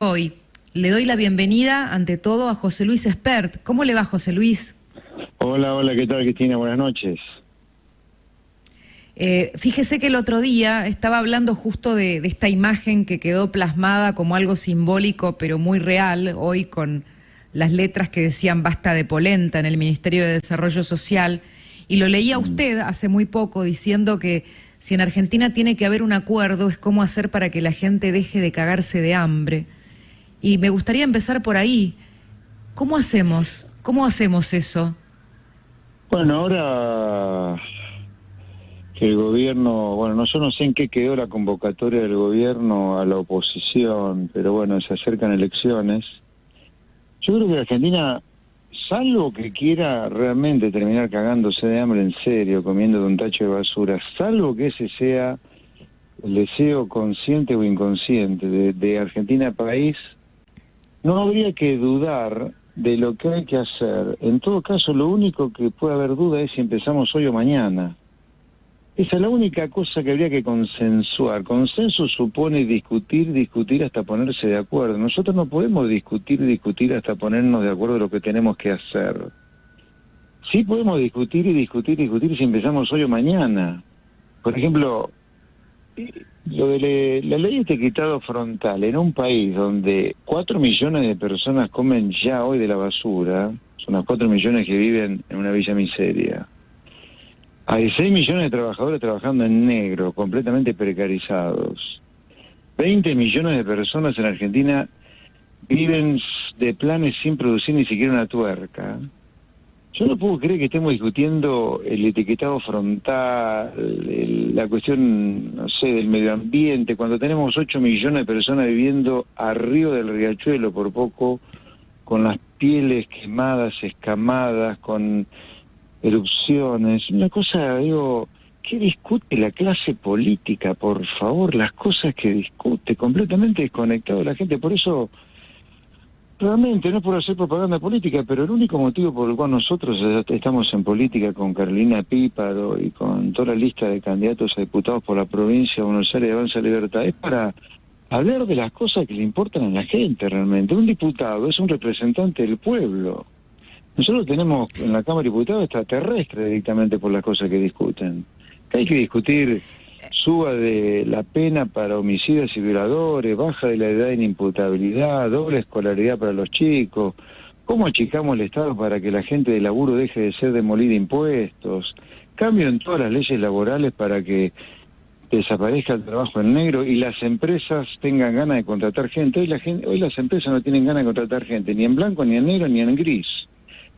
Hoy le doy la bienvenida ante todo a José Luis Espert. ¿Cómo le va, José Luis? Hola, hola, ¿qué tal, Cristina? Buenas noches. Fíjese que el otro día estaba hablando justo de esta imagen que quedó plasmada como algo simbólico pero muy real hoy con las letras que decían basta de polenta en el Ministerio de Desarrollo Social, y lo leía usted hace muy poco diciendo que si en Argentina tiene que haber un acuerdo es cómo hacer para que la gente deje de cagarse de hambre. Y me gustaría empezar por ahí. ¿Cómo hacemos? ¿Cómo hacemos eso? Bueno, ahora que el gobierno, bueno, yo no sé en qué quedó la convocatoria del gobierno a la oposición, pero bueno, se acercan elecciones. Yo creo que Argentina, salvo que quiera realmente terminar cagándose de hambre en serio, comiendo de un tacho de basura, salvo que ese sea el deseo consciente o inconsciente de Argentina país, no habría que dudar de lo que hay que hacer. En todo caso, lo único que puede haber duda es si empezamos hoy o mañana. Esa es la única cosa que habría que consensuar. Consenso supone discutir hasta ponerse de acuerdo. Nosotros no podemos discutir hasta ponernos de acuerdo de lo que tenemos que hacer. Sí podemos discutir si empezamos hoy o mañana. Por ejemplo, lo de la ley de etiquetado frontal en un país donde 4 millones de personas comen ya hoy de la basura, son las 4 millones que viven en una villa miseria. Hay 6 millones de trabajadores trabajando en negro, completamente precarizados. 20 millones de personas en Argentina viven de planes sin producir ni siquiera una tuerca. Yo no puedo creer que estemos discutiendo el etiquetado frontal, la cuestión, no sé, del medio ambiente, cuando tenemos 8 millones de personas viviendo arriba del riachuelo por poco, con las pieles quemadas, escamadas, con erupciones. Una cosa, digo, ¿qué discute la clase política, por favor? Las cosas que discute, completamente desconectado de la gente. Por eso, realmente, no es por hacer propaganda política, pero el único motivo por el cual nosotros estamos en política con Carolina Píparo y con toda la lista de candidatos a diputados por la provincia de Buenos Aires de Avanza Libertad es para hablar de las cosas que le importan a la gente realmente. Un diputado es un representante del pueblo. Nosotros tenemos en la Cámara de Diputados extraterrestres directamente por las cosas que discuten. Que hay que discutir suba de la pena para homicidas y violadores, baja de la edad de inimputabilidad, doble escolaridad para los chicos, cómo achicamos el Estado para que la gente de laburo deje de ser demolida impuestos, cambio en todas las leyes laborales para que desaparezca el trabajo en negro y las empresas tengan ganas de contratar gente. Hoy las empresas no tienen ganas de contratar gente, ni en blanco, ni en negro, ni en gris,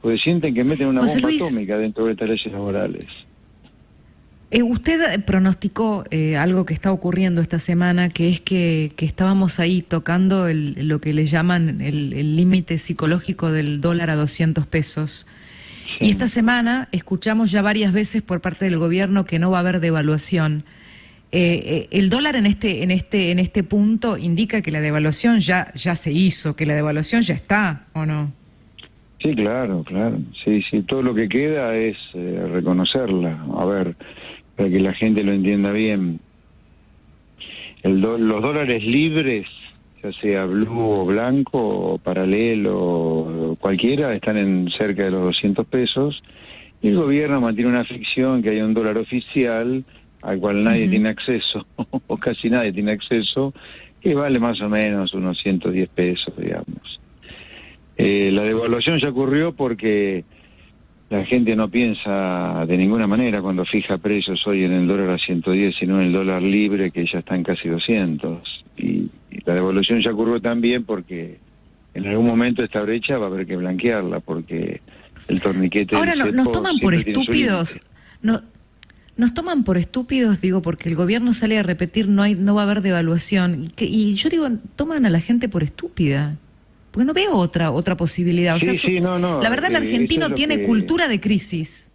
porque sienten que meten una bomba atómica dentro de estas leyes laborales. Usted pronosticó algo que está ocurriendo esta semana, que es que estábamos ahí tocando lo que le llaman el límite psicológico del dólar a 200 pesos. Sí. Y esta semana escuchamos ya varias veces por parte del gobierno que no va a haber devaluación. El dólar en este punto indica que la devaluación ya se hizo, que la devaluación ya está, ¿o no? Sí, claro. Sí, todo lo que queda es reconocerla. A ver, para que la gente lo entienda bien. Los dólares libres, ya sea blue o blanco, o paralelo, o cualquiera, están en cerca de los 200 pesos. Y el gobierno mantiene una ficción que hay un dólar oficial al cual nadie tiene acceso, o casi nadie tiene acceso, que vale más o menos unos 110 pesos, digamos. La devaluación ya ocurrió porque la gente no piensa de ninguna manera cuando fija precios hoy en el dólar a 110, sino en el dólar libre, que ya está en casi 200. Y la devaluación ya ocurrió también porque en algún momento esta brecha va a haber que blanquearla, porque el torniquete... Ahora nos toman por estúpidos. Nos toman por estúpidos, digo, porque el gobierno sale a repetir no va a haber devaluación. Y yo digo, toman a la gente por estúpida. Porque no veo otra posibilidad. O sea, la verdad, el argentino tiene cultura de crisis.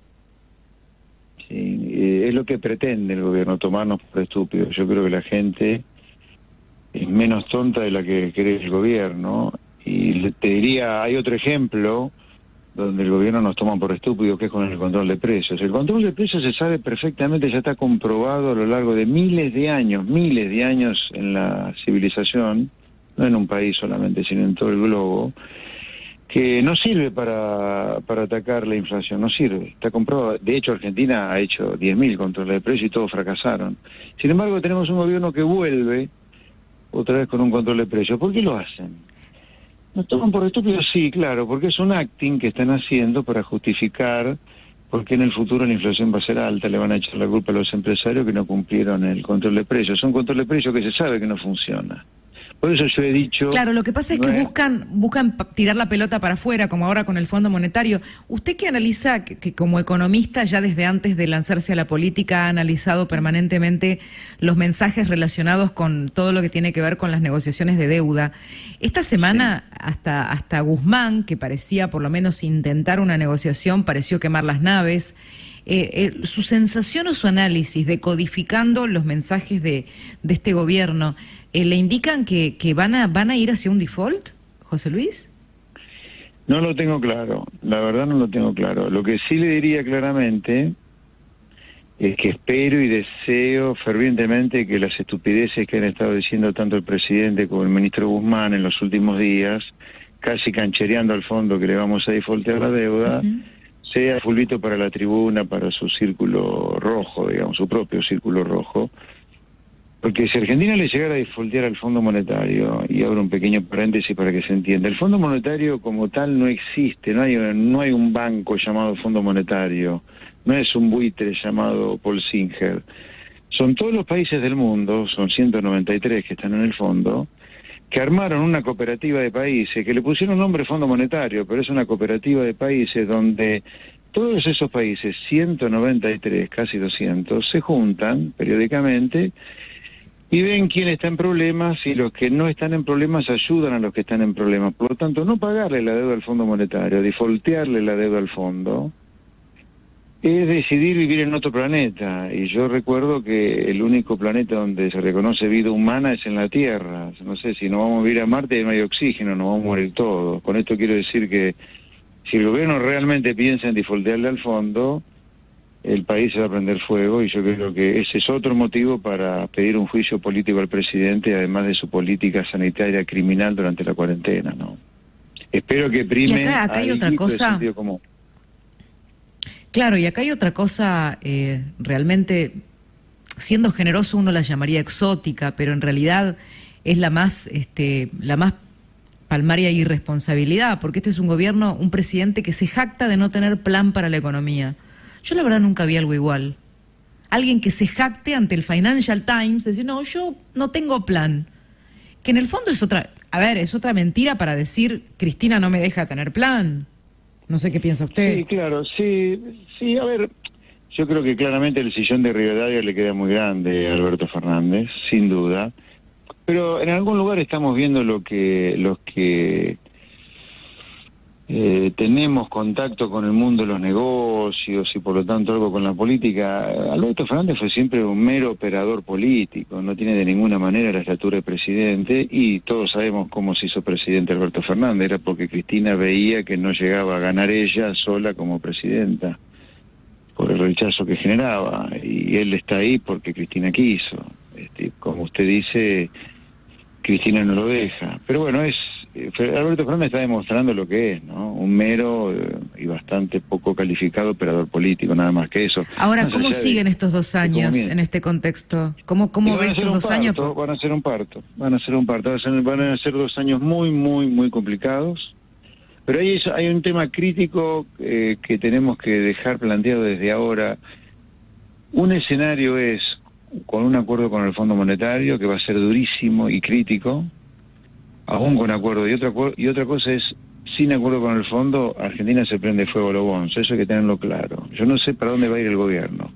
Sí, es lo que pretende el gobierno, tomarnos por estúpidos. Yo creo que la gente es menos tonta de la que cree el gobierno. Y te diría, hay otro ejemplo donde el gobierno nos toma por estúpidos, que es con el control de precios. El control de precios se sabe perfectamente, ya está comprobado a lo largo de miles de años en la civilización, no en un país solamente, sino en todo el globo, que no sirve para atacar la inflación, no sirve, está comprobado. De hecho, Argentina ha hecho 10.000 controles de precios y todos fracasaron. Sin embargo, tenemos un gobierno que vuelve otra vez con un control de precios. ¿Por qué lo hacen? ¿Nos toman por estúpidos? Sí, claro, porque es un acting que están haciendo para justificar por qué en el futuro la inflación va a ser alta, le van a echar la culpa a los empresarios que no cumplieron el control de precios. Es un control de precios que se sabe que no funciona. Por eso yo he dicho... Claro, lo que pasa es que buscan tirar la pelota para afuera, como ahora con el Fondo Monetario. Usted que analiza, que como economista ya desde antes de lanzarse a la política ha analizado permanentemente los mensajes relacionados con todo lo que tiene que ver con las negociaciones de deuda. Esta semana hasta Guzmán, que parecía por lo menos intentar una negociación, pareció quemar las naves. Su sensación o su análisis decodificando los mensajes de este gobierno, ¿le indican que van a ir hacia un default, José Luis? No lo tengo claro, la verdad no lo tengo claro. Lo que sí le diría claramente es que espero y deseo fervientemente que las estupideces que han estado diciendo tanto el presidente como el ministro Guzmán en los últimos días, casi canchereando al fondo que le vamos a defaultear la deuda, sea fulbito para la tribuna, para su círculo rojo, digamos, su propio círculo rojo. Porque si Argentina le llegara a defaultear al Fondo Monetario, y abro un pequeño paréntesis para que se entienda, el Fondo Monetario como tal no existe, no hay un banco llamado Fondo Monetario, no es un buitre llamado Paul Singer. Son todos los países del mundo, son 193 que están en el fondo, que armaron una cooperativa de países, que le pusieron nombre Fondo Monetario, pero es una cooperativa de países donde todos esos países, 193, casi 200, se juntan periódicamente y ven quién está en problemas, y los que no están en problemas ayudan a los que están en problemas. Por lo tanto, no pagarle la deuda al Fondo Monetario, defaultearle la deuda al fondo, es decidir vivir en otro planeta. Y yo recuerdo que el único planeta donde se reconoce vida humana es en la Tierra. No sé, si nos vamos a vivir a Marte y no hay oxígeno, nos vamos a morir todos. Con esto quiero decir que si el gobierno realmente piensa en defaultearle al fondo, el país se va a prender fuego, y yo creo que ese es otro motivo para pedir un juicio político al presidente, además de su política sanitaria criminal durante la cuarentena, ¿no? Espero que prime. Y acá hay otra cosa. Sentido común. Claro, y acá hay otra cosa, realmente, siendo generoso uno la llamaría exótica, pero en realidad es la más palmaria irresponsabilidad, porque este es un gobierno, un presidente que se jacta de no tener plan para la economía. Yo la verdad nunca vi algo igual. Alguien que se jacte ante el Financial Times, decir, no, yo no tengo plan. Que en el fondo es otra mentira para decir, Cristina no me deja tener plan. No sé qué piensa usted. Sí, claro, sí, a ver, yo creo que claramente el sillón de Rivadavia le queda muy grande a Alberto Fernández, sin duda, pero en algún lugar estamos viendo los que tenemos contacto con el mundo de los negocios y por lo tanto algo con la política. Alberto Fernández fue siempre un mero operador político, no tiene de ninguna manera la estatura de presidente, y todos sabemos cómo se hizo presidente Alberto Fernández, era porque Cristina veía que no llegaba a ganar ella sola como presidenta, por el rechazo que generaba, y él está ahí porque Cristina quiso. Como usted dice, Cristina no lo deja, pero bueno, Alberto Fernández está demostrando lo que es, ¿no? Un mero y bastante poco calificado operador político, nada más que eso. Ahora, ¿cómo siguen estos 2 años en este contexto? ¿Cómo ves estos 2 años? Van a ser un parto. Van a ser 2 años muy, muy, muy complicados. Pero hay un tema crítico que tenemos que dejar planteado desde ahora. Un escenario es con un acuerdo con el Fondo Monetario, que va a ser durísimo y crítico, aún con acuerdo, y otra cosa es, sin acuerdo con el fondo, Argentina se prende fuego a los bonos, eso hay que tenerlo claro. Yo no sé para dónde va a ir el gobierno.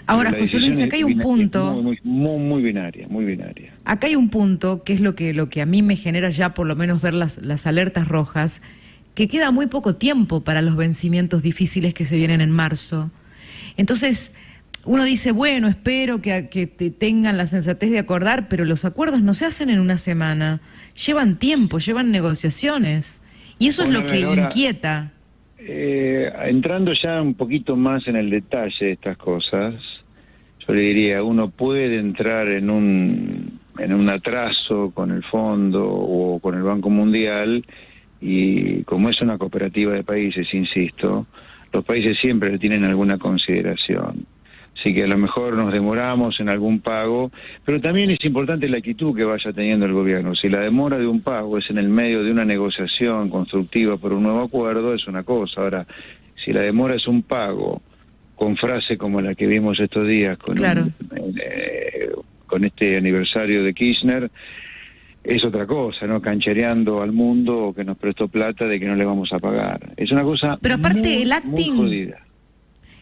Ahora, José Luis, acá hay un punto... Muy binaria, muy binaria. Acá hay un punto, que es lo que a mí me genera ya por lo menos ver las alertas rojas, que queda muy poco tiempo para los vencimientos difíciles que se vienen en marzo. Entonces, uno dice, bueno, espero que tengan la sensatez de acordar, pero los acuerdos no se hacen en una semana. Llevan tiempo, llevan negociaciones. Y eso es lo que inquieta. Entrando ya un poquito más en el detalle de estas cosas, yo le diría, uno puede entrar en un en un atraso con el fondo o con el Banco Mundial, y como es una cooperativa de países, insisto, los países siempre le tienen alguna consideración. Así que a lo mejor nos demoramos en algún pago, pero también es importante la actitud que vaya teniendo el gobierno. Si la demora de un pago es en el medio de una negociación constructiva por un nuevo acuerdo, es una cosa. Ahora, si la demora es un pago con frase como la que vimos estos días con, claro, con este aniversario de Kirchner, es otra cosa, ¿no? Canchereando al mundo que nos prestó plata de que no le vamos a pagar. Es una cosa pero aparte muy, el acting, muy jodida.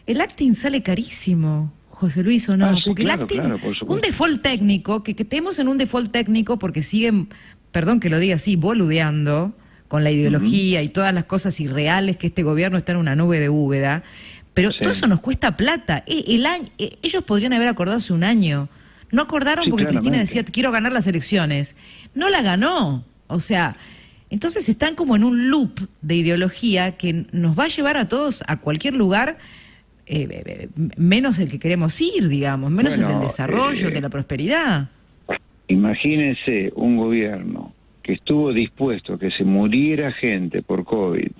El acting sale carísimo, José Luis, ¿o no? Sí, porque claro, el acting, claro, por supuesto. un default técnico, que tenemos en un default técnico porque siguen, perdón que lo diga así, boludeando con la ideología y todas las cosas irreales, que este gobierno está en una nube de Úbeda, pero todo eso nos cuesta plata. Ellos podrían haber acordado hace un año. No acordaron porque Cristina decía, quiero ganar las elecciones. No la ganó. O sea, entonces están como en un loop de ideología que nos va a llevar a todos a cualquier lugar, menos el que queremos ir, digamos, menos el del desarrollo, de la prosperidad. Imagínense un gobierno que estuvo dispuesto a que se muriera gente por COVID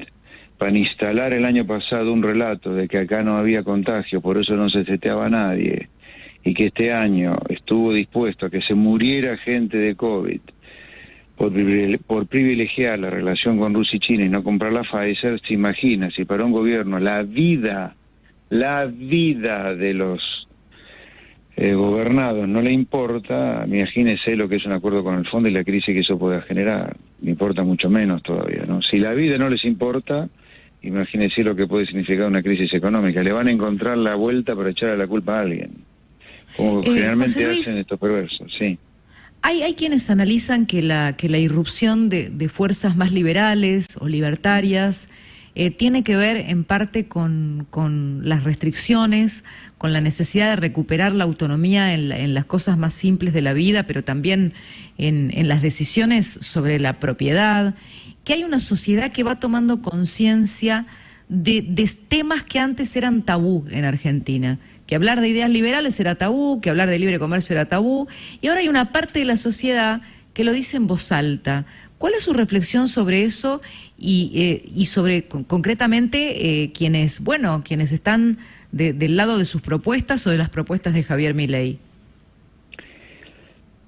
para instalar el año pasado un relato de que acá no había contagio, por eso no se testeaba a nadie, y que este año estuvo dispuesto a que se muriera gente de COVID por privilegiar la relación con Rusia y China y no comprar la Pfizer. Se imagina si para un gobierno la vida de los gobernados no le importa, imagínese lo que es un acuerdo con el fondo y la crisis que eso pueda generar. Me importa mucho menos todavía, ¿no? Si la vida no les importa, imagínese lo que puede significar una crisis económica. Le van a encontrar la vuelta para echarle la culpa a alguien, como generalmente hacen estos perversos, sí. Hay quienes analizan que la irrupción de fuerzas más liberales o libertarias tiene que ver en parte con las restricciones, con la necesidad de recuperar la autonomía en las cosas más simples de la vida, pero también en las decisiones sobre la propiedad, que hay una sociedad que va tomando conciencia de temas que antes eran tabú en Argentina, que hablar de ideas liberales era tabú, que hablar de libre comercio era tabú, y ahora hay una parte de la sociedad que lo dice en voz alta. ¿Cuál es su reflexión sobre eso y sobre concretamente quienes están del lado de sus propuestas o de las propuestas de Javier Milei?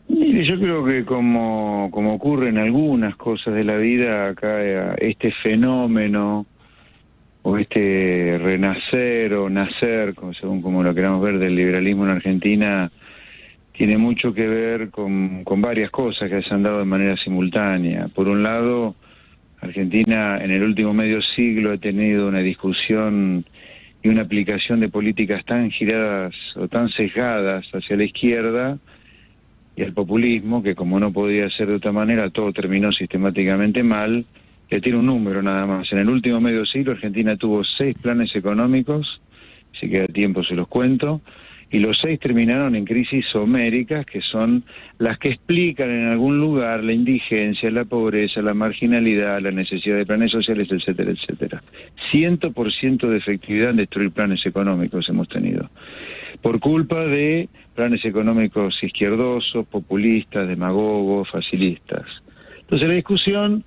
Mire, yo creo que como ocurre en algunas cosas de la vida, acá este fenómeno o este renacer o nacer, según como lo queramos ver, del liberalismo en Argentina, tiene mucho que ver con varias cosas que se han dado de manera simultánea. Por un lado, Argentina en el último medio siglo ha tenido una discusión y una aplicación de políticas tan giradas o tan sesgadas hacia la izquierda y al populismo, que como no podía ser de otra manera, todo terminó sistemáticamente mal. Le tiro un número nada más. En el último medio siglo Argentina tuvo 6 planes económicos, si queda tiempo se los cuento, y los 6 terminaron en crisis homéricas, que son las que explican en algún lugar la indigencia, la pobreza, la marginalidad, la necesidad de planes sociales, etcétera, etcétera. 100% de efectividad en destruir planes económicos hemos tenido, por culpa de planes económicos izquierdosos, populistas, demagogos, facilistas. Entonces la discusión,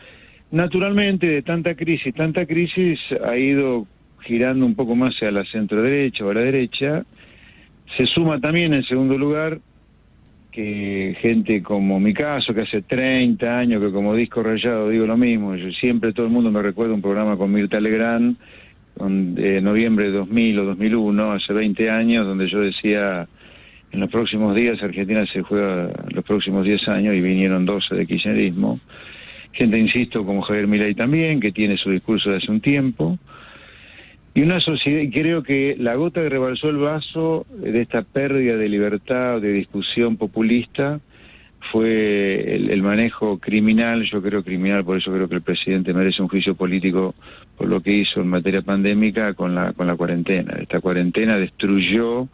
naturalmente, de tanta crisis ha ido girando un poco más hacia la centro-derecha o a la derecha. Se suma también, en segundo lugar, que gente como mi caso, que hace 30 años que como disco rayado digo lo mismo. Yo siempre, todo el mundo me recuerda un programa con Mirta Legrand, de noviembre de 2000 o 2001, hace 20 años, donde yo decía, en los próximos días Argentina se juega los próximos 10 años, y vinieron 12 de kirchnerismo. Gente, insisto, como Javier Milei también, que tiene su discurso de hace un tiempo. Y una sociedad, y creo que la gota que rebalsó el vaso de esta pérdida de libertad, de discusión populista, fue el manejo criminal. Yo creo criminal, por eso creo que el presidente merece un juicio político por lo que hizo en materia pandémica con la cuarentena. Esta cuarentena destruyó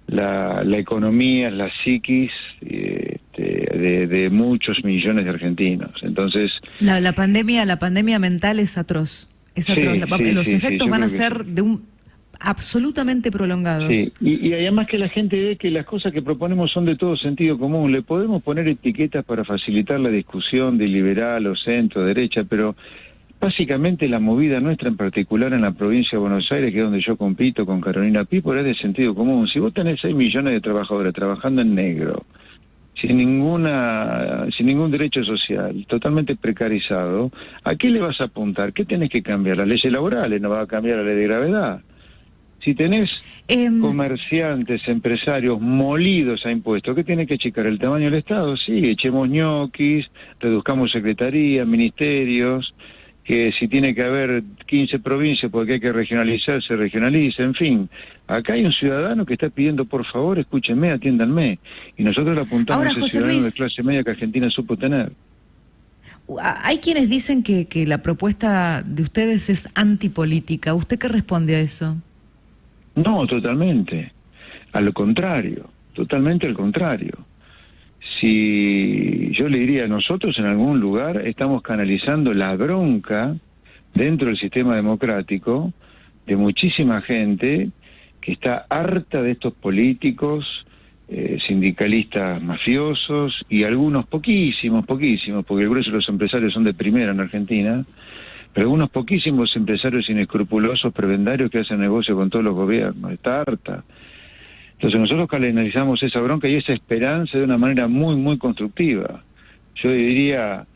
la economía, la psiquis de muchos millones de argentinos. Entonces la pandemia mental es atroz. Es atroz. Los efectos van a ser absolutamente prolongados. Sí, y además que la gente ve que las cosas que proponemos son de todo sentido común. Le podemos poner etiquetas para facilitar la discusión de liberal o centro, derecha, pero básicamente la movida nuestra, en particular en la provincia de Buenos Aires, que es donde yo compito con Carolina Pípora, es de sentido común. Si vos tenés 6 millones de trabajadores trabajando en negro, sin ningún derecho social, totalmente precarizado, ¿a qué le vas a apuntar? ¿Qué tenés que cambiar? Las leyes laborales, no va a cambiar la ley de gravedad. Si tenés comerciantes, empresarios molidos a impuestos, ¿qué tiene que achicar? ¿El tamaño del Estado? Sí, echemos ñoquis, reduzcamos secretarías, ministerios, que si tiene que haber 15 provincias porque hay que regionalizar, se regionaliza, en fin. Acá hay un ciudadano que está pidiendo, por favor, escúchenme, atiéndanme. Y nosotros le apuntamos a ese ciudadano de clase media que Argentina supo tener. Hay quienes dicen que la propuesta de ustedes es antipolítica. ¿Usted qué responde a eso? No, totalmente. A lo contrario, totalmente al contrario. Si yo le diría, nosotros en algún lugar estamos canalizando la bronca dentro del sistema democrático de muchísima gente que está harta de estos políticos, sindicalistas mafiosos y algunos poquísimos, porque el grueso de los empresarios son de primera en Argentina, pero algunos poquísimos empresarios inescrupulosos, prebendarios que hacen negocio con todos los gobiernos. Está harta. Entonces nosotros canalizamos esa bronca y esa esperanza de una manera muy, muy constructiva. Yo diría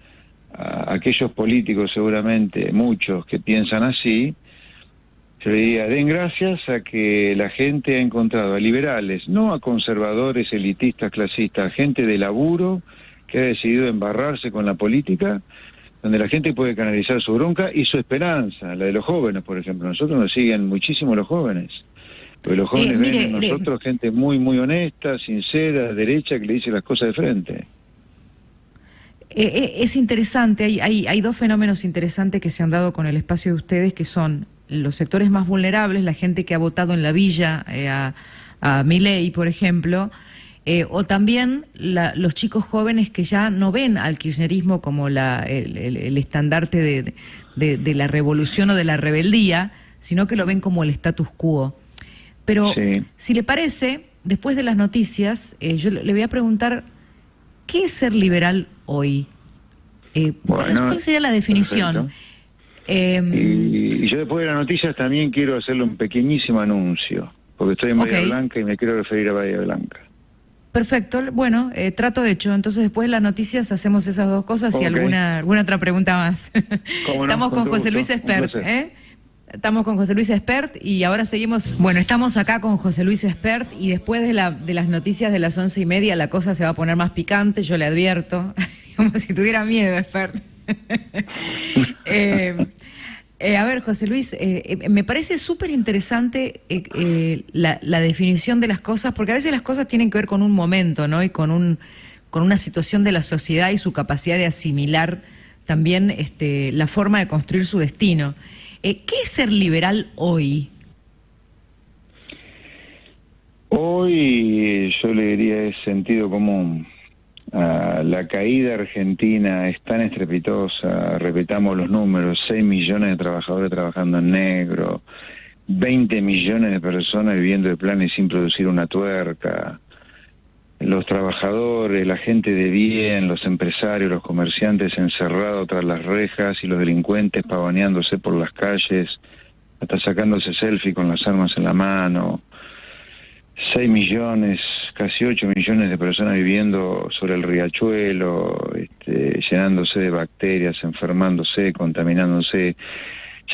a aquellos políticos, seguramente muchos que piensan así, yo diría, den gracias a que la gente ha encontrado a liberales, no a conservadores, elitistas, clasistas, a gente de laburo que ha decidido embarrarse con la política, donde la gente puede canalizar su bronca y su esperanza, la de los jóvenes, por ejemplo. Nosotros nos siguen muchísimo los jóvenes. Porque los jóvenes ven en nosotros gente muy, muy honesta, sincera, derecha, que le dice las cosas de frente. Es interesante, hay dos fenómenos interesantes que se han dado con el espacio de ustedes, que son los sectores más vulnerables, la gente que ha votado en la villa a Milei, por ejemplo, o también los chicos jóvenes que ya no ven al kirchnerismo como el estandarte de la revolución o de la rebeldía, sino que lo ven como el status quo. Pero sí, si le parece, después de las noticias, yo le voy a preguntar, ¿qué es ser liberal hoy? ¿Cuál sería la definición? Y yo después de las noticias también quiero hacerle un pequeñísimo anuncio, porque estoy en Bahía Blanca y me quiero referir a Bahía Blanca. Perfecto, bueno, trato hecho. Entonces después de las noticias hacemos esas dos cosas y alguna otra pregunta más. Estamos con José Luis Espert, Estamos con José Luis Espert y ahora seguimos. Bueno, estamos acá con José Luis Espert y después de las noticias de las 11:30 la cosa se va a poner más picante, yo le advierto, como si tuviera miedo, Espert. A ver, José Luis, me parece súper interesante la definición de las cosas, porque a veces las cosas tienen que ver con un momento, ¿no? Y con una situación de la sociedad y su capacidad de asimilar también la forma de construir su destino. ¿Qué es ser liberal hoy? Hoy yo le diría es sentido común. La caída argentina es tan estrepitosa, repitamos los números, 6 millones de trabajadores trabajando en negro, 20 millones de personas viviendo de planes sin producir una tuerca, los trabajadores, la gente de bien, los empresarios, los comerciantes encerrados tras las rejas y los delincuentes pavoneándose por las calles, hasta sacándose selfie con las armas en la mano. 6 millones, casi 8 millones de personas viviendo sobre el riachuelo, llenándose de bacterias, enfermándose, contaminándose.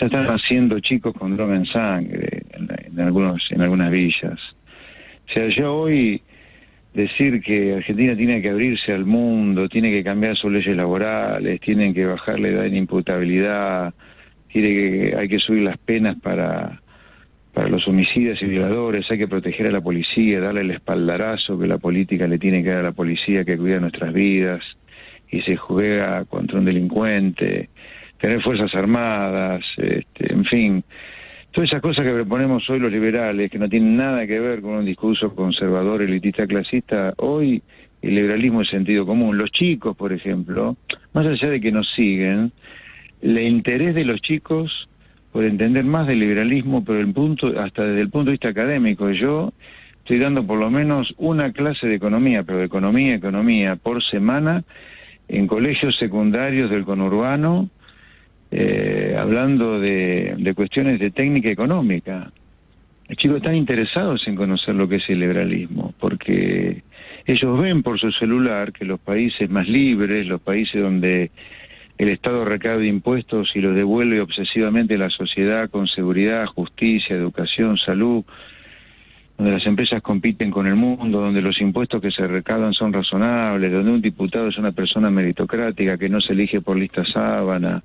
Ya están naciendo chicos con droga en sangre en algunas villas. O sea, yo hoy decir que Argentina tiene que abrirse al mundo, tiene que cambiar sus leyes laborales, tienen que bajar la edad de inimputabilidad, hay que subir las penas para los homicidas y violadores, hay que proteger a la policía, darle el espaldarazo que la política le tiene que dar a la policía que cuida nuestras vidas y se juega contra un delincuente, tener fuerzas armadas, en fin, todas esas cosas que proponemos hoy los liberales, que no tienen nada que ver con un discurso conservador, elitista, clasista. Hoy el liberalismo es sentido común. Los chicos, por ejemplo, más allá de que nos siguen, el interés de los chicos por entender más del liberalismo, pero hasta desde el punto de vista académico. Yo estoy dando por lo menos una clase de economía, pero de economía, por semana, en colegios secundarios del conurbano, hablando de cuestiones de técnica económica. Los chicos están interesados en conocer lo que es el liberalismo, porque ellos ven por su celular que los países más libres, los países donde el Estado recauda impuestos y los devuelve obsesivamente a la sociedad con seguridad, justicia, educación, salud, donde las empresas compiten con el mundo, donde los impuestos que se recaudan son razonables, donde un diputado es una persona meritocrática que no se elige por lista sábana.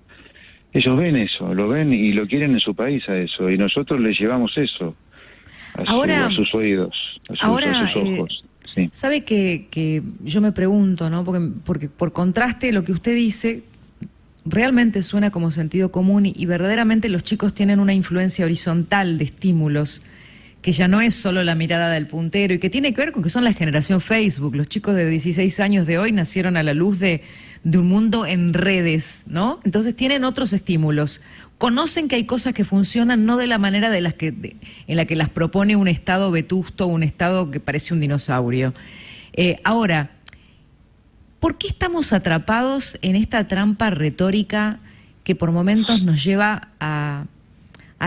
Ellos ven eso, lo ven y lo quieren en su país a eso, y nosotros les llevamos eso a sus oídos, a sus ojos. Sí. Sabe que yo me pregunto, ¿no? Porque por contraste lo que usted dice realmente suena como sentido común y verdaderamente los chicos tienen una influencia horizontal de estímulos que ya no es solo la mirada del puntero y que tiene que ver con que son la generación Facebook. Los chicos de 16 años de hoy nacieron a la luz de un mundo en redes, ¿no? Entonces tienen otros estímulos. Conocen que hay cosas que funcionan no de la manera en la que las propone un Estado vetusto, un Estado que parece un dinosaurio. Ahora, ¿por qué estamos atrapados en esta trampa retórica que por momentos nos lleva a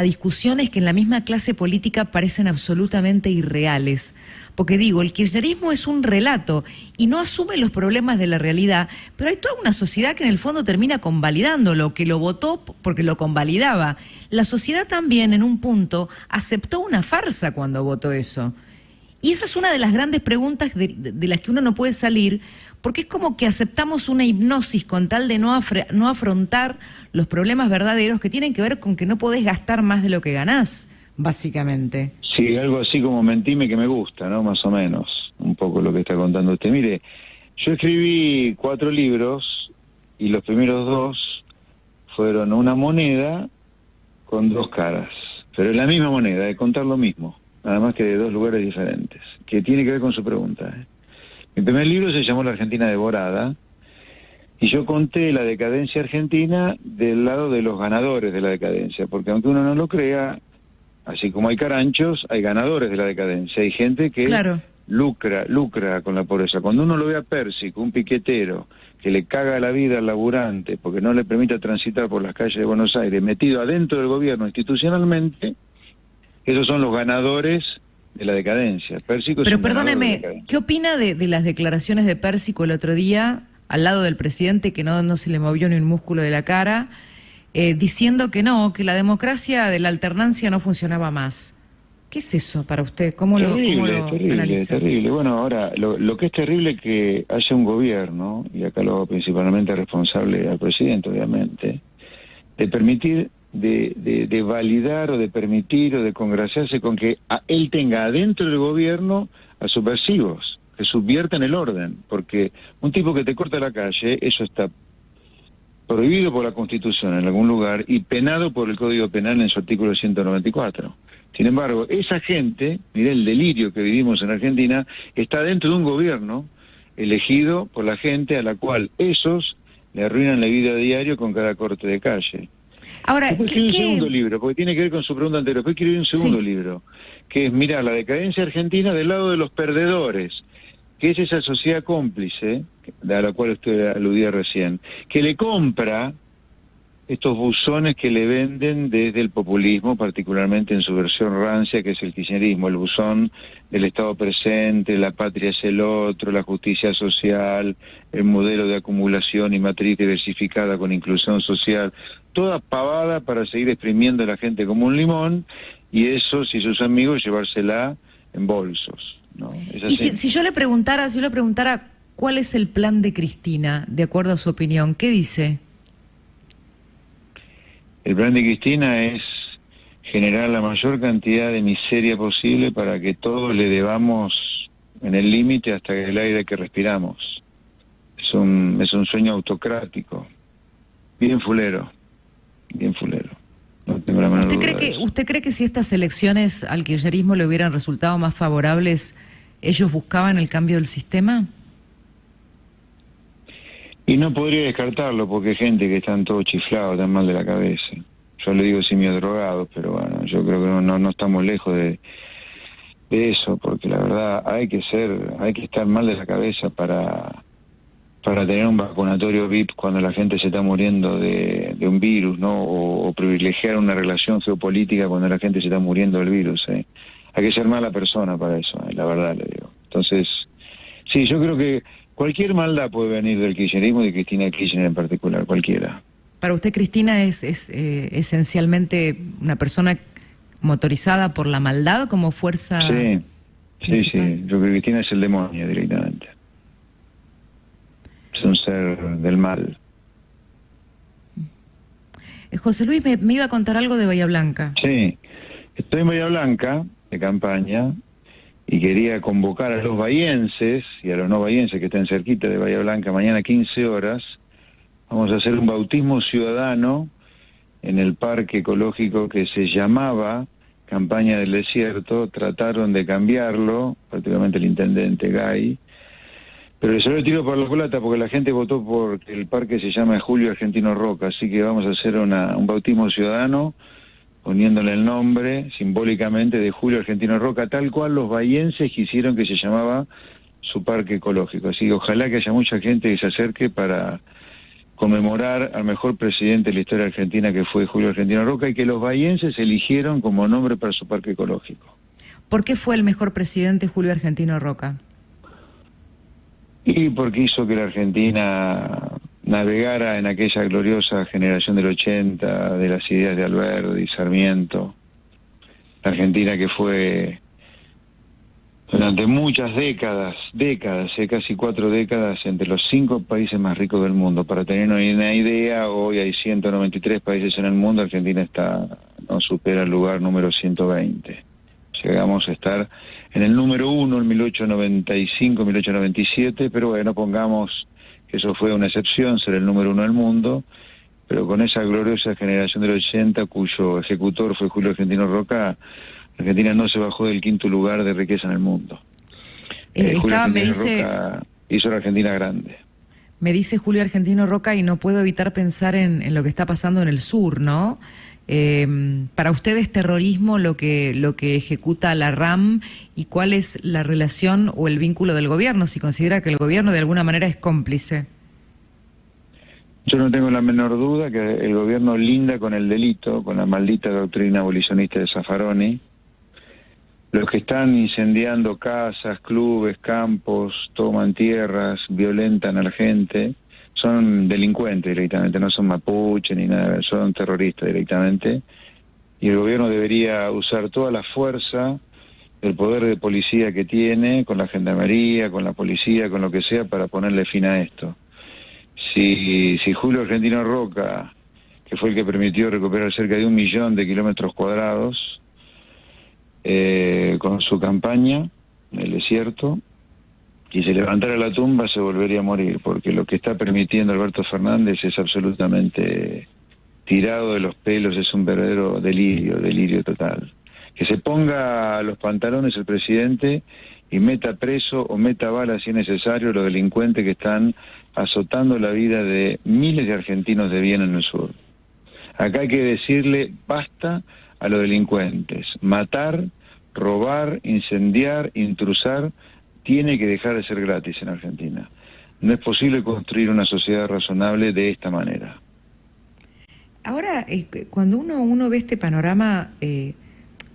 discusiones que en la misma clase política parecen absolutamente irreales? Porque digo, el kirchnerismo es un relato y no asume los problemas de la realidad, pero hay toda una sociedad que en el fondo termina convalidándolo, que lo votó porque lo convalidaba. La sociedad también en un punto aceptó una farsa cuando votó eso. Y esa es una de las grandes preguntas de las que uno no puede salir, porque es como que aceptamos una hipnosis con tal de no afrontar los problemas verdaderos que tienen que ver con que no podés gastar más de lo que ganás, básicamente. Sí, algo así como mentime que me gusta, ¿no? Más o menos, un poco lo que está contando usted. Mire, yo escribí 4 libros y los primeros 2 fueron una moneda con 2 caras, pero es la misma moneda, de contar lo mismo, nada más que de 2 lugares diferentes, que tiene que ver con su pregunta, ¿eh? Mi primer libro se llamó La Argentina Devorada, y yo conté la decadencia argentina del lado de los ganadores de la decadencia, porque aunque uno no lo crea, así como hay caranchos, hay ganadores de la decadencia, hay gente que lucra con la pobreza. Cuando uno lo ve a Pérsico, un piquetero, que le caga la vida al laburante porque no le permite transitar por las calles de Buenos Aires, metido adentro del gobierno institucionalmente, esos son los ganadores de la decadencia. Pérsico es Pero un ganador perdóneme, de la decadencia. ¿qué opina de las declaraciones de Pérsico el otro día, al lado del presidente, que no se le movió ni un músculo de la cara, diciendo que no, que la democracia de la alternancia no funcionaba más? ¿Qué es eso para usted? ¿Cómo lo analiza? Terrible. Bueno, ahora, lo que es terrible es que haya un gobierno, y acá lo hago principalmente responsable al presidente, obviamente, de permitir, de validar o de permitir o de congraciarse con que él tenga adentro del gobierno a subversivos, que subviertan el orden, porque un tipo que te corta la calle, eso está prohibido por la Constitución en algún lugar y penado por el Código Penal en su artículo 194. Sin embargo, esa gente, mire el delirio que vivimos en Argentina, está dentro de un gobierno elegido por la gente a la cual esos le arruinan la vida a diario con cada corte de calle. Ahora, después escribí un segundo libro, porque tiene que ver con su pregunta anterior. Después escribí un segundo libro, que es mirar la decadencia argentina del lado de los perdedores, que es esa sociedad cómplice, a la cual usted aludía recién, que le compra estos buzones que le venden desde el populismo, particularmente en su versión rancia, que es el kirchnerismo, el buzón del Estado presente, la patria es el otro, la justicia social, el modelo de acumulación y matriz diversificada con inclusión social, toda pavada para seguir exprimiendo a la gente como un limón, y eso, si sus amigos, llevársela en bolsos, ¿no? Es así. Y si yo le preguntara, ¿cuál es el plan de Cristina, de acuerdo a su opinión? ¿Qué dice? El plan de Cristina es generar la mayor cantidad de miseria posible para que todos le debamos en el límite hasta el aire que respiramos. Es un sueño autocrático, bien fulero. No tengo la menor duda de eso. ¿Usted cree que si estas elecciones al kirchnerismo le hubieran resultado más favorables, ellos buscaban el cambio del sistema? Y no podría descartarlo porque hay gente que están todos chiflados, tan mal de la cabeza. yo le digo semiodrogados, pero bueno, yo creo que no estamos lejos de eso, porque la verdad hay que estar mal de la cabeza para tener un vacunatorio VIP cuando la gente se está muriendo de un virus, ¿no? O privilegiar una relación geopolítica cuando la gente se está muriendo del virus, ¿eh? Hay que ser mala persona para eso, la verdad le digo. Entonces, sí, yo creo que cualquier maldad puede venir del kirchnerismo y de Cristina Kirchner en particular, cualquiera. Para usted, Cristina, es esencialmente una persona motorizada por la maldad como fuerza principal. Sí, yo creo que Cristina es el demonio directamente. Es un ser del mal. José Luis, me iba a contar algo de Bahía Blanca. Sí, estoy en Bahía Blanca, de campaña, y quería convocar a los bahienses y a los no bahienses que estén cerquita de Bahía Blanca mañana 15 horas. Vamos a hacer un bautismo ciudadano en el parque ecológico que se llamaba Campaña del Desierto. Trataron de cambiarlo, prácticamente el intendente Gay, pero se lo tiró por la culata porque la gente votó por que el parque se llama Julio Argentino Roca, así que vamos a hacer un bautismo ciudadano poniéndole el nombre simbólicamente de Julio Argentino Roca, tal cual los bahienses quisieron que se llamaba su parque ecológico. Así que ojalá que haya mucha gente que se acerque para conmemorar al mejor presidente de la historia argentina, que fue Julio Argentino Roca, y que los bahienses eligieron como nombre para su parque ecológico. ¿Por qué fue el mejor presidente Julio Argentino Roca? Y porque hizo que la Argentina navegara en aquella gloriosa generación del 80, de las ideas de Alberdi y Sarmiento. La Argentina que fue durante muchas décadas, casi 4 décadas, entre los 5 países más ricos del mundo. Para tener una idea, hoy hay 193 países en el mundo, Argentina no supera el lugar número 120. Llegamos a estar en el número 1 en 1895, 1897, pero bueno, pongamos que eso fue una excepción, ser el número 1 del mundo, pero con esa gloriosa generación del 80, cuyo ejecutor fue Julio Argentino Roca, Argentina no se bajó del 5º lugar de riqueza en el mundo. Julio Argentino Roca hizo la Argentina grande. Me dice Julio Argentino Roca y no puedo evitar pensar en lo que está pasando en el sur, ¿no? Para usted es terrorismo lo que ejecuta la RAM, y cuál es la relación o el vínculo del gobierno, si considera que el gobierno de alguna manera es cómplice. Yo no tengo la menor duda que el gobierno linda con el delito, con la maldita doctrina abolicionista de Zaffaroni. Los que están incendiando casas, clubes, campos, toman tierras, violentan a la gente, son delincuentes directamente, no son mapuches ni nada, son terroristas directamente. Y el gobierno debería usar toda la fuerza del poder de policía que tiene, con la gendarmería, con la policía, con lo que sea, para ponerle fin a esto. Si Julio Argentino Roca, que fue el que permitió recuperar cerca de 1 millón de kilómetros cuadrados, con su campaña en el desierto, y se levantara la tumba, se volvería a morir, porque lo que está permitiendo Alberto Fernández es absolutamente tirado de los pelos, es un verdadero delirio total. Que se ponga los pantalones el presidente y meta preso o meta bala si es necesario los delincuentes que están azotando la vida de miles de argentinos de bien en el sur. Acá hay que decirle basta a los delincuentes. Matar, robar, incendiar, intrusar, tiene que dejar de ser gratis en Argentina. No es posible construir una sociedad razonable de esta manera. Ahora, cuando uno ve este panorama,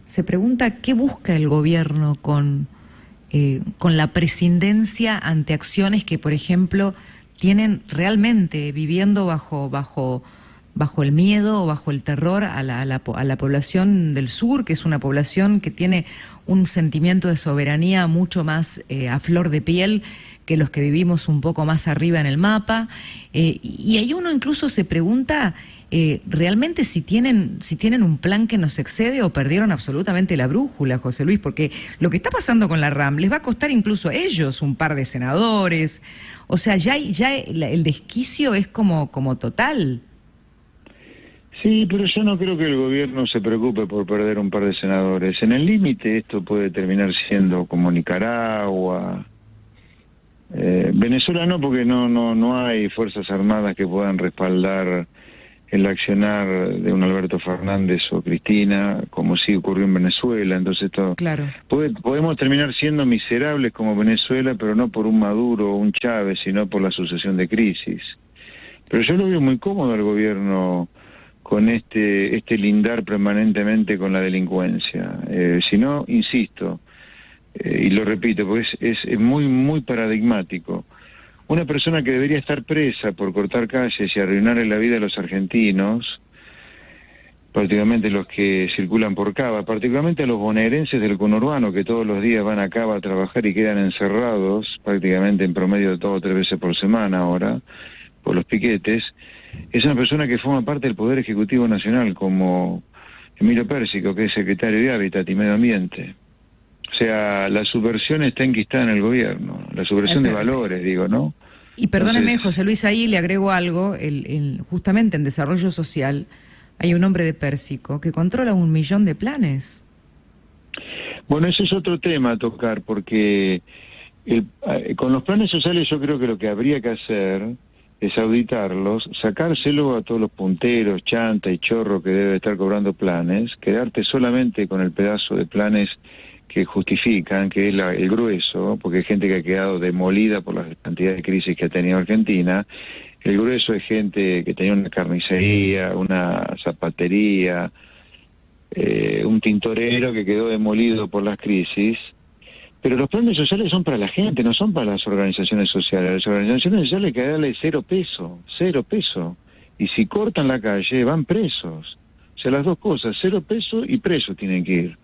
se pregunta qué busca el gobierno con la prescindencia ante acciones que, por ejemplo, tienen realmente viviendo bajo el miedo o bajo el terror a la población del sur, que es una población que tiene un sentimiento de soberanía mucho más a flor de piel que los que vivimos un poco más arriba en el mapa. Y ahí uno incluso se pregunta realmente si tienen un plan que nos excede o perdieron absolutamente la brújula, José Luis, porque lo que está pasando con la RAM les va a costar incluso a ellos un par de senadores. O sea, ya el desquicio es como total. Sí, pero yo no creo que el gobierno se preocupe por perder un par de senadores. En el límite esto puede terminar siendo como Nicaragua. Venezuela no, porque no hay fuerzas armadas que puedan respaldar el accionar de un Alberto Fernández o Cristina, como sí ocurrió en Venezuela. Entonces esto Claro. podemos terminar siendo miserables como Venezuela, pero no por un Maduro o un Chávez, sino por la sucesión de crisis. Pero yo lo veo muy cómodo al gobierno con este lindar permanentemente con la delincuencia. Si no, insisto, y lo repito, porque es muy, muy paradigmático. Una persona que debería estar presa por cortar calles y arruinarle la vida a los argentinos, particularmente los que circulan por Cava, particularmente a los bonaerenses del conurbano que todos los días van a Cava a trabajar y quedan encerrados prácticamente en promedio 2 o 3 veces por semana ahora, por los piquetes, es una persona que forma parte del Poder Ejecutivo Nacional, como Emilio Pérsico, que es secretario de Hábitat y Medio Ambiente. O sea, la subversión está enquistada en el gobierno, la subversión de valores, digo, ¿no? Y perdóneme, Entonces, José Luis, ahí le agrego algo, justamente en desarrollo social hay un hombre de Pérsico que controla 1 millón de planes. bueno, ese es otro tema a tocar, porque con los planes sociales yo creo que lo que habría que hacer es auditarlos, sacárselo a todos los punteros, chanta y chorro que debe estar cobrando planes, quedarte solamente con el pedazo de planes que justifican, que es el grueso, porque hay gente que ha quedado demolida por la cantidad de crisis que ha tenido Argentina. El grueso es gente que tenía una carnicería, una zapatería, un tintorero que quedó demolido por las crisis. Pero los planes sociales son para la gente, no son para las organizaciones sociales. Las organizaciones sociales hay que darle 0 pesos, 0 pesos. Y si cortan la calle, van presos. O sea, las dos cosas, 0 pesos y presos tienen que ir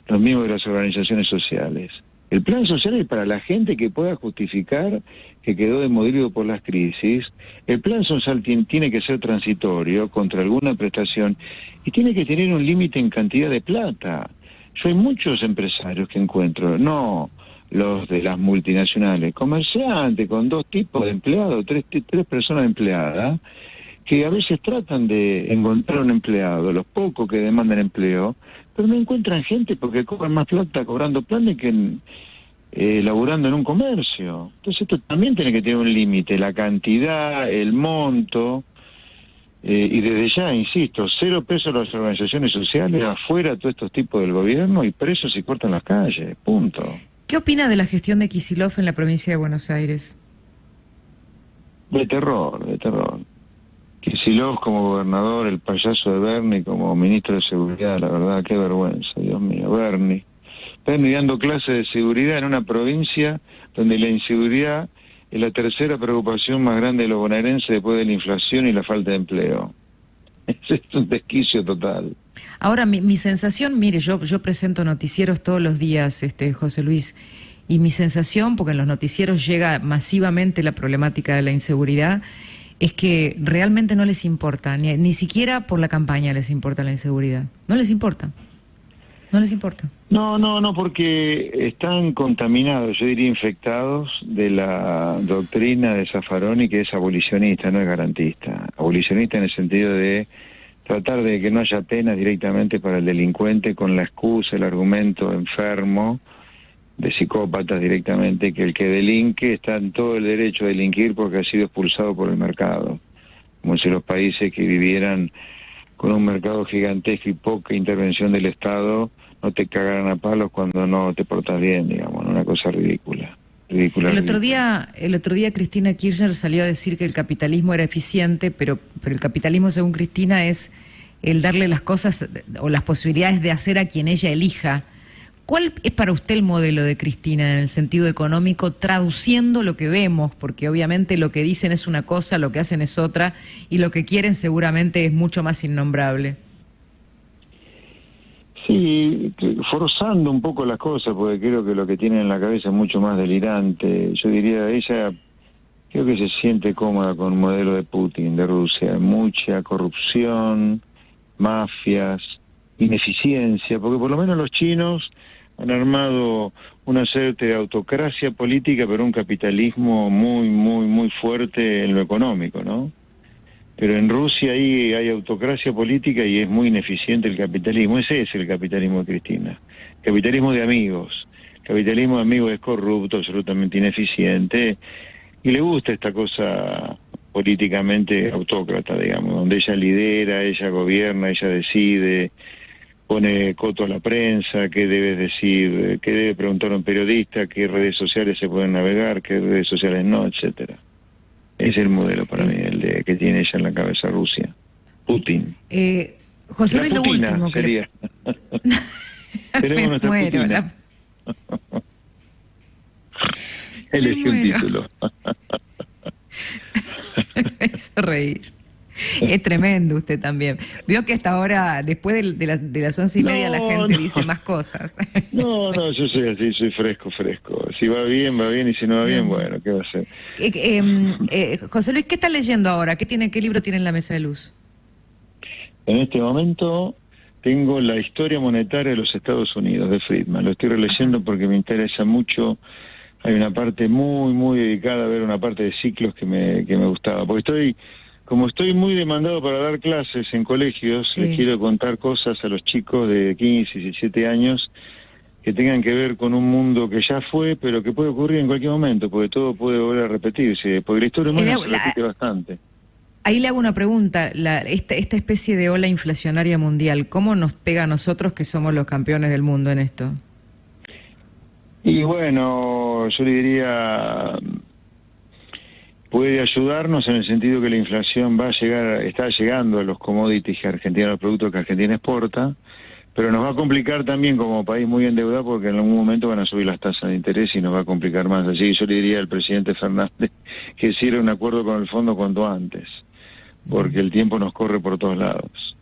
los miembros de las organizaciones sociales. El plan social es para la gente que pueda justificar que quedó demolido por las crisis. El plan social tiene que ser transitorio contra alguna prestación y tiene que tener un límite en cantidad de plata. Yo hay muchos empresarios que encuentro, no los de las multinacionales, comerciantes con 2 tipos de empleados, 3 personas empleadas, que a veces tratan de encontrar un empleado, los pocos que demandan empleo, pero no encuentran gente porque cobran más plata cobrando planes que laburando en un comercio. Entonces esto también tiene que tener un límite, la cantidad, el monto, y desde ya, insisto, 0 pesos a las organizaciones sociales, afuera todos estos tipos del gobierno y presos si cortan las calles, punto. ¿Qué opina de la gestión de Kicillof en la provincia de Buenos Aires? De terror, de terror. Kicillof como gobernador, el payaso de Bernie como ministro de Seguridad, la verdad, qué vergüenza, Dios mío, Bernie dando clases de seguridad en una provincia donde la inseguridad es la tercera preocupación más grande de los bonaerenses después de la inflación y la falta de empleo. Es un desquicio total. Ahora, mi sensación, mire, yo presento noticieros todos los días, José Luis, y mi sensación, porque en los noticieros llega masivamente la problemática de la inseguridad, es que realmente no les importa, ni siquiera por la campaña les importa la inseguridad. No les importa. No les importa. No, porque están contaminados, yo diría infectados de la doctrina de Zaffaroni, que es abolicionista, no es garantista. Abolicionista en el sentido de tratar de que no haya penas directamente para el delincuente con la excusa, el argumento enfermo de psicópatas directamente, que el que delinque está en todo el derecho a delinquir porque ha sido expulsado por el mercado. Como si los países que vivieran con un mercado gigantesco y poca intervención del Estado no te cagaran a palos cuando no te portas bien, digamos, una cosa ridícula. El otro día Cristina Kirchner salió a decir que el capitalismo era eficiente, pero el capitalismo, según Cristina, es el darle las cosas o las posibilidades de hacer a quien ella elija. ¿Cuál es para usted el modelo de Cristina en el sentido económico, traduciendo lo que vemos? Porque obviamente lo que dicen es una cosa, lo que hacen es otra, y lo que quieren seguramente es mucho más innombrable. Sí, forzando un poco las cosas, porque creo que lo que tienen en la cabeza es mucho más delirante. Yo diría, ella creo que se siente cómoda con el modelo de Putin, de Rusia. Mucha corrupción, mafias, ineficiencia, porque por lo menos los chinos han armado una suerte de autocracia política, pero un capitalismo muy, muy, muy fuerte en lo económico, ¿no? Pero en Rusia ahí hay autocracia política y es muy ineficiente el capitalismo. Ese es el capitalismo de Cristina. Capitalismo de amigos. Capitalismo de amigos es corrupto, absolutamente ineficiente. Y le gusta esta cosa políticamente autócrata, digamos, donde ella lidera, ella gobierna, ella decide, pone coto a la prensa, qué debe decir, qué debe preguntar a un periodista, qué redes sociales se pueden navegar, qué redes sociales no, etcétera. Ese es el modelo para mí, el de que tiene ella en la cabeza Rusia. Putin. José Luis, lo Putina último que sería. Tenemos nuestra Putina. Elegí un título. Me hizo reír. Es tremendo usted también. Vio que hasta ahora, después de las 11:30, la gente dice más cosas. No, yo soy así, soy fresco. Si va bien, y si no va bien, bueno, ¿qué va a hacer? José Luis, ¿qué está leyendo ahora? ¿Qué libro tiene en la mesa de luz? En este momento tengo La historia monetaria de los Estados Unidos, de Friedman. Lo estoy releyendo porque me interesa mucho. Hay una parte muy dedicada a ver una parte de ciclos que me gustaba. Porque como estoy muy demandado para dar clases en colegios, sí, les quiero contar cosas a los chicos de 15, 17 años que tengan que ver con un mundo que ya fue, pero que puede ocurrir en cualquier momento, porque todo puede volver a repetirse, porque la historia humana se repite bastante. Ahí le hago una pregunta, esta especie de ola inflacionaria mundial, ¿cómo nos pega a nosotros que somos los campeones del mundo en esto? Y bueno, yo le diría, puede ayudarnos en el sentido que la inflación está llegando a los commodities que Argentina, a los productos que Argentina exporta, pero nos va a complicar también como país muy endeudado porque en algún momento van a subir las tasas de interés y nos va a complicar más. Así que yo le diría al presidente Fernández que hiciera un acuerdo con el fondo cuanto antes, porque el tiempo nos corre por todos lados.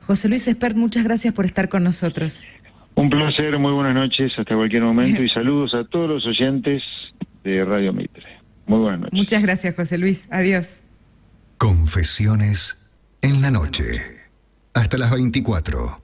José Luis Espert, muchas gracias por estar con nosotros. Un placer, muy buenas noches, hasta cualquier momento, y saludos a todos los oyentes de Radio Mitre. Muy buenas noches. Muchas gracias, José Luis. Adiós. Confesiones en la noche. Hasta las 24.